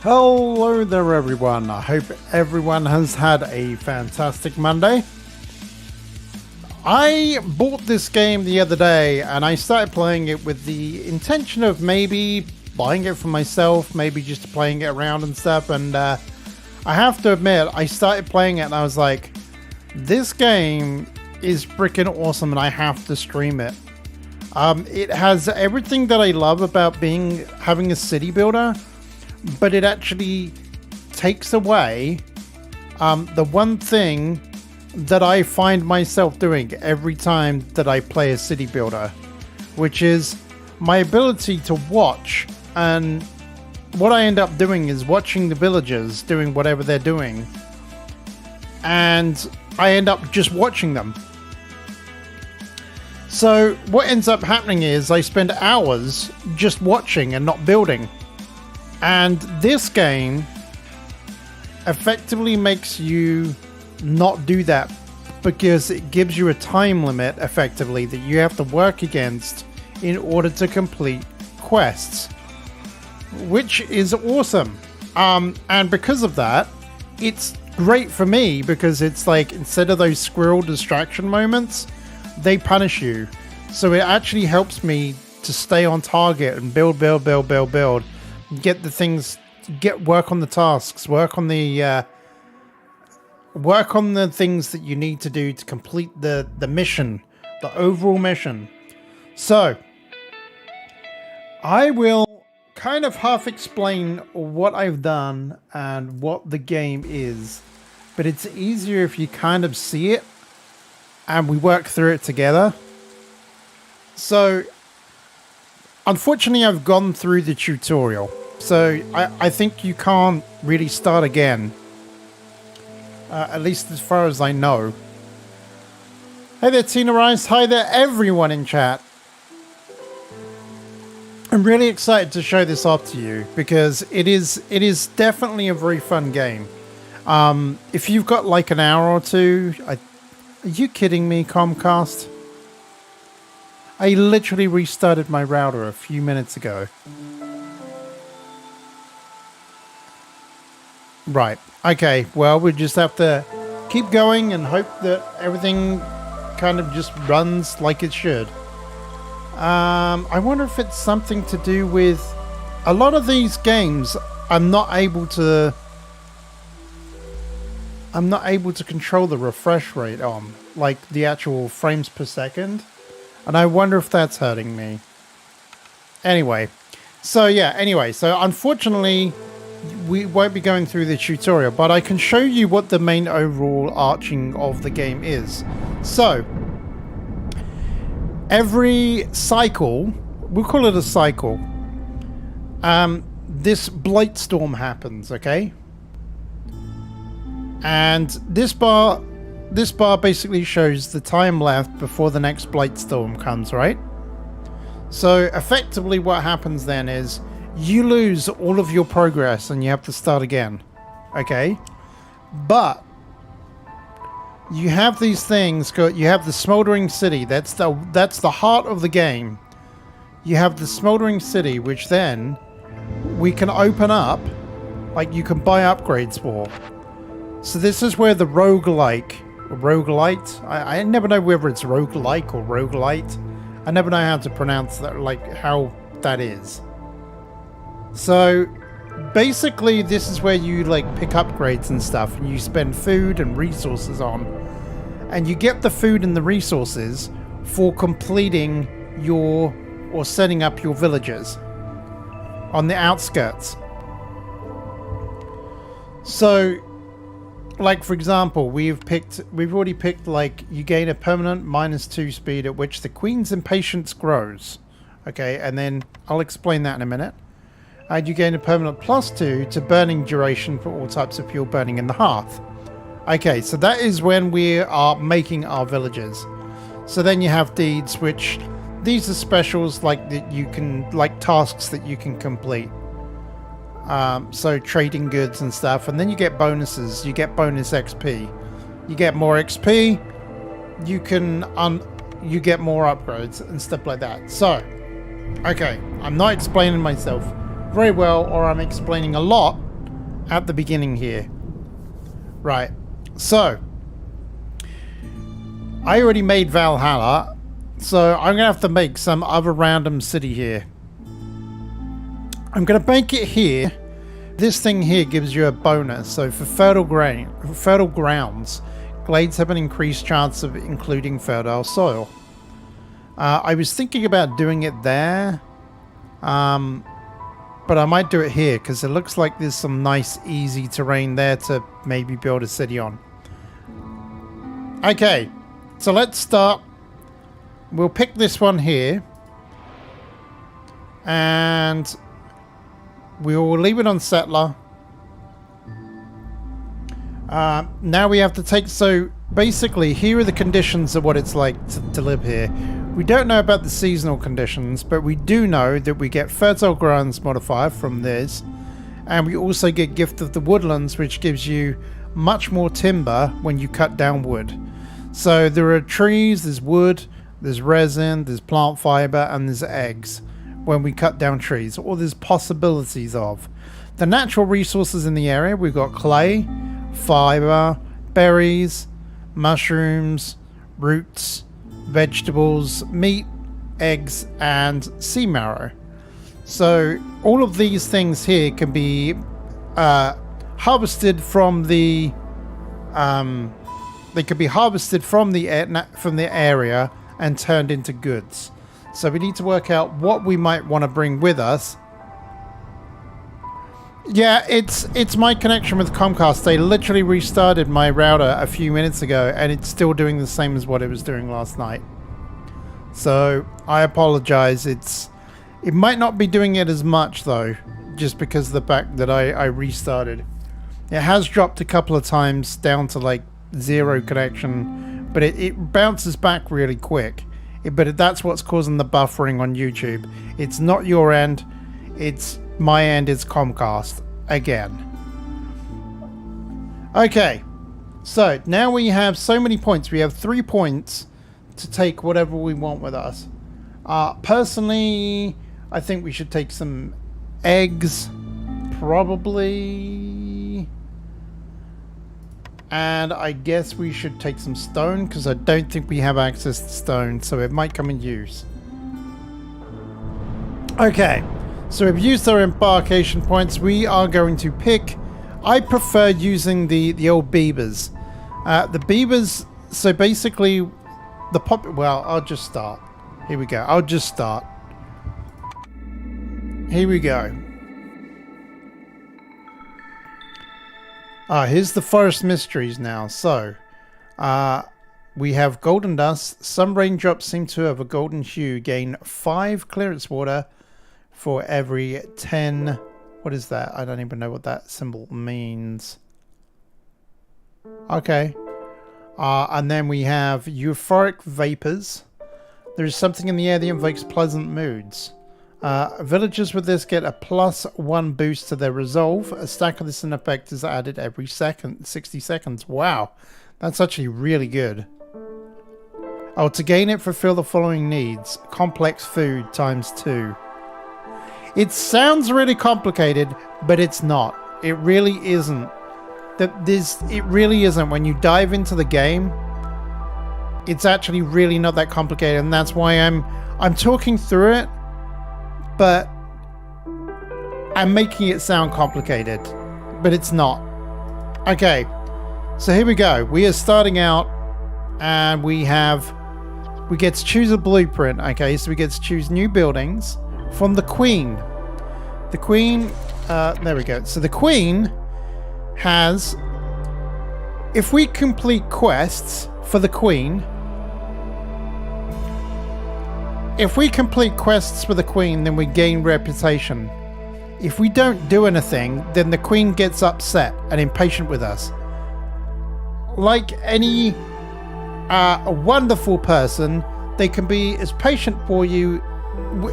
Hello there everyone, I hope everyone has had a fantastic Monday. I bought this game the other day and I started playing it with the intention of maybe buying it for myself, maybe just playing it around and stuff, and I have to admit, I started playing it and I was like, this game is freaking awesome and I have to stream it. It has everything that I love about having a city builder, but it actually takes away the one thing that I find myself doing every time that I play a city builder, which is my ability to watch. And what I end up doing is watching the villagers doing whatever they're doing, and I end up just watching them. So what ends up happening is I spend hours just watching and not building. And this game effectively makes you not do that, because it gives you a time limit effectively that you have to work against in order to complete quests, which is awesome. And because of that, it's great for me, because it's like, instead of those squirrel distraction moments, they punish you. So it actually helps me to stay on target and build, get the things, work on the tasks, work on the things that you need to do to complete the mission, the overall mission. So I will kind of half explain what I've done and what the game is, but it's easier if you kind of see it and we work through it together. So unfortunately, I've gone through the tutorial, so I think you can't really start again, at least as far as I know. Hey there, Tina Rice. Hi there, everyone in chat. I'm really excited to show this off to you, because it is definitely a very fun game. If you've got like an hour or two, are you kidding me, Comcast? I literally restarted my router a few minutes ago. Right. Okay. Well, we just have to keep going and hope that everything kind of just runs like it should. I wonder if it's something to do with a lot of these games. I'm not able to control the refresh rate on, like the actual frames per second. And I wonder if that's hurting me. Anyway, so unfortunately, we won't be going through the tutorial, but I can show you what the main overall arching of the game is. So, every cycle, we'll call it a cycle, this blight storm happens, okay? And this bar basically shows the time left before the next blight storm comes, right? So effectively what happens then is you lose all of your progress and you have to start again, okay? But you have these things, you have the smoldering city, that's the heart of the game. You have the smoldering city, which then we can open up, like you can buy upgrades for. So this is where the roguelite, I never know whether it's roguelike or roguelite. I never know how to pronounce that, like how that is. So basically this is where you like pick upgrades and stuff, and you spend food and resources on, and you get the food and the resources for completing or setting up your villages on the outskirts. So like, for example, we've already picked, like, you gain a permanent -2 speed at which the queen's impatience grows. Okay, and then I'll explain that in a minute. And you gain a permanent +2 to burning duration for all types of fuel burning in the hearth. Okay, so that is when we are making our villages. So then you have deeds, which these are specials, like that you can, like tasks that you can complete. So trading goods and stuff, and then you get bonuses. You get bonus XP. You get more XP. You can you get more upgrades and stuff like that. So, okay, I'm not explaining myself very well, or I'm explaining a lot at the beginning here. Right. So, I already made Valhalla, so I'm going to have to make some other random city here. I'm going to make it here. This thing here gives you a bonus. So for fertile grounds, glades have an increased chance of including fertile soil. I was thinking about doing it there, but I might do it here because it looks like there's some nice easy terrain there to maybe build a city on. Okay, so let's start. We'll pick this one here and we will leave it on settler. Now we have to take, so basically here are the conditions of what it's like to live here. We don't know about the seasonal conditions, but we do know that we get fertile grounds modifier from this, and we also get gift of the woodlands, which gives you much more timber when you cut down wood. So there are trees, there's wood, there's resin, there's plant fiber, and there's eggs when we cut down trees, or there's possibilities of. The natural resources in the area, we've got clay, fiber, berries, mushrooms, roots, vegetables, meat, eggs, and sea marrow. So all of these things here can be harvested from the they can be harvested from the area and turned into goods. So we need to work out what we might want to bring with us. Yeah, it's my connection with Comcast. They literally restarted my router a few minutes ago and it's still doing the same as what it was doing last night. So I apologize. It might not be doing it as much though, just because of the fact that I restarted. It has dropped a couple of times down to like 0 connection, but it bounces back really quick. But that's what's causing the buffering on YouTube. It's not your end, it's my end, it's Comcast again. Okay, so now we have so many points. We have 3 points to take whatever we want with us. Personally, I think we should take some eggs, probably. And I guess we should take some stone, because I don't think we have access to stone, so it might come in use. Okay, so we've used our embarkation points. We are going to pick... I prefer using the old beavers. The beavers, so basically, well, I'll just start. Here we go. I'll just start. Here we go. Here's the forest mysteries now. So, we have golden dust. Some raindrops seem to have a golden hue. Gain 5 clearance water for every 10. What is that? I don't even know what that symbol means. Okay. And then we have euphoric vapors. There's something in the air that invokes pleasant moods. Villagers with this get a +1 boost to their resolve. A stack of this in effect is added every 60 seconds. Wow, that's actually really good. Oh, to gain it, fulfill the following needs. Complex food ×2. It sounds really complicated, but it's not. It really isn't. It really isn't. When you dive into the game, it's actually really not that complicated, and that's why I'm talking through it. But I'm making it sound complicated, but it's not. Okay, so here we go. We are starting out, and we get to choose a blueprint. Okay, so we get to choose new buildings from the Queen. The Queen, there we go. So the Queen has, if we complete quests for the Queen, if we complete quests for the Queen, then we gain reputation. If we don't do anything, then the Queen gets upset and impatient with us. Like any wonderful person, they can be as patient for you,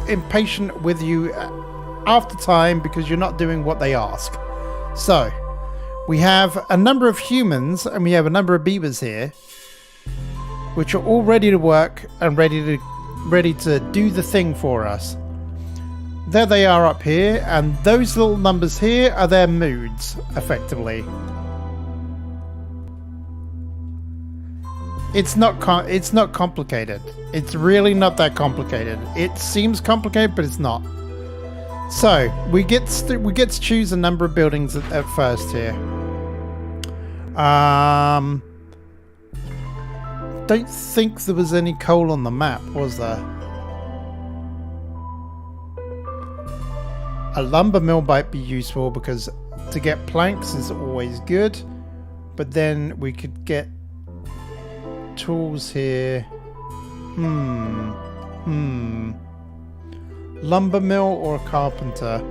impatient with you after time because you're not doing what they ask. So, we have a number of humans and we have a number of beavers here, which are all ready to work and ready to do the thing for us. There they are up here, and those little numbers here are their moods, effectively. It's not complicated. It's really not that complicated. It seems complicated, but it's not. So we get to choose a number of buildings at first here. Don't think there was any coal on the map, was there? A lumber mill might be useful because to get planks is always good, but then we could get tools here. Lumber mill or a carpenter?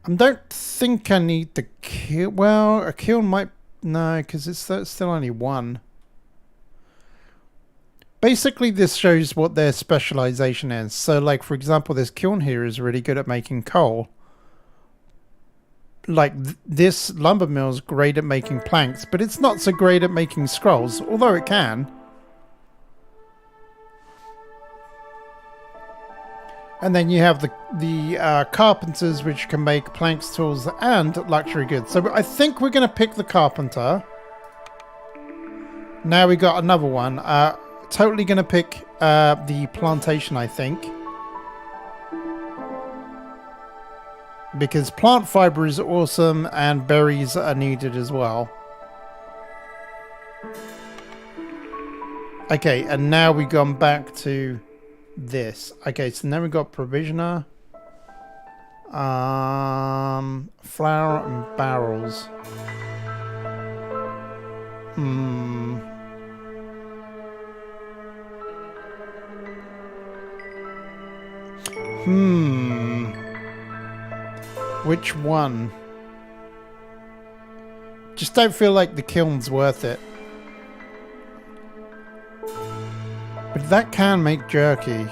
I don't think I need the kiln. Well, a kiln might... No, because it's still only one. Basically, this shows what their specialization is. So, like, for example, this kiln here is really good at making coal. Like, this lumber mill is great at making planks, but it's not so great at making scrolls, although it can. And then you have the carpenters, which can make planks, tools, and luxury goods. So I think we're going to pick the carpenter. Now we got another one. Totally going to pick the plantation, I think. Because plant fiber is awesome and berries are needed as well. Okay, and now we've gone back to this. Okay, so now we've got provisioner. Flour and barrels. Which one? Just don't feel like the kiln's worth it. But that can make jerky.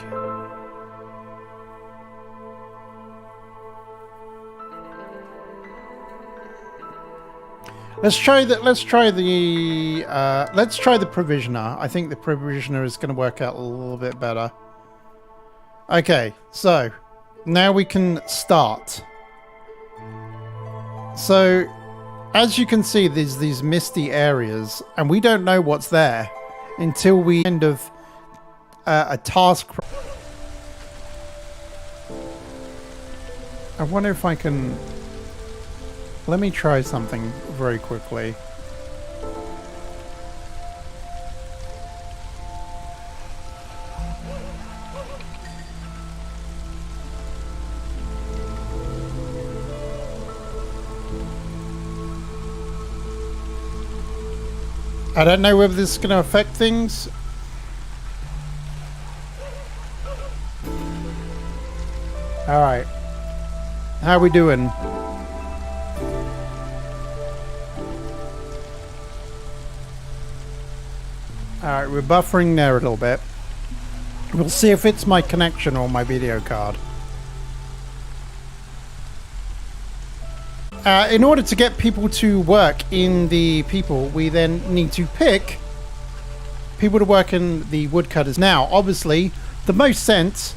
Let's try the provisioner. I think the provisioner is going to work out a little bit better. Okay, so now we can start. So, as you can see, there's these misty areas, and we don't know what's there until we end of a task. I wonder if I can... Let me try something very quickly. I don't know whether this is going to affect things. Alright. How are we doing? Alright, we're buffering there a little bit. We'll see if it's my connection or my video card. In order to get people to work in the people, we then need to pick people to work in the woodcutters. Now, obviously, the most sense...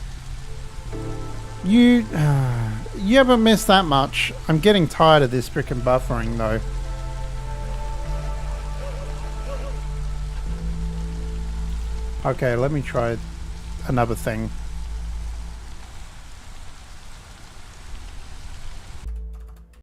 You haven't missed that much. I'm getting tired of this frickin' buffering, though. Okay, let me try another thing.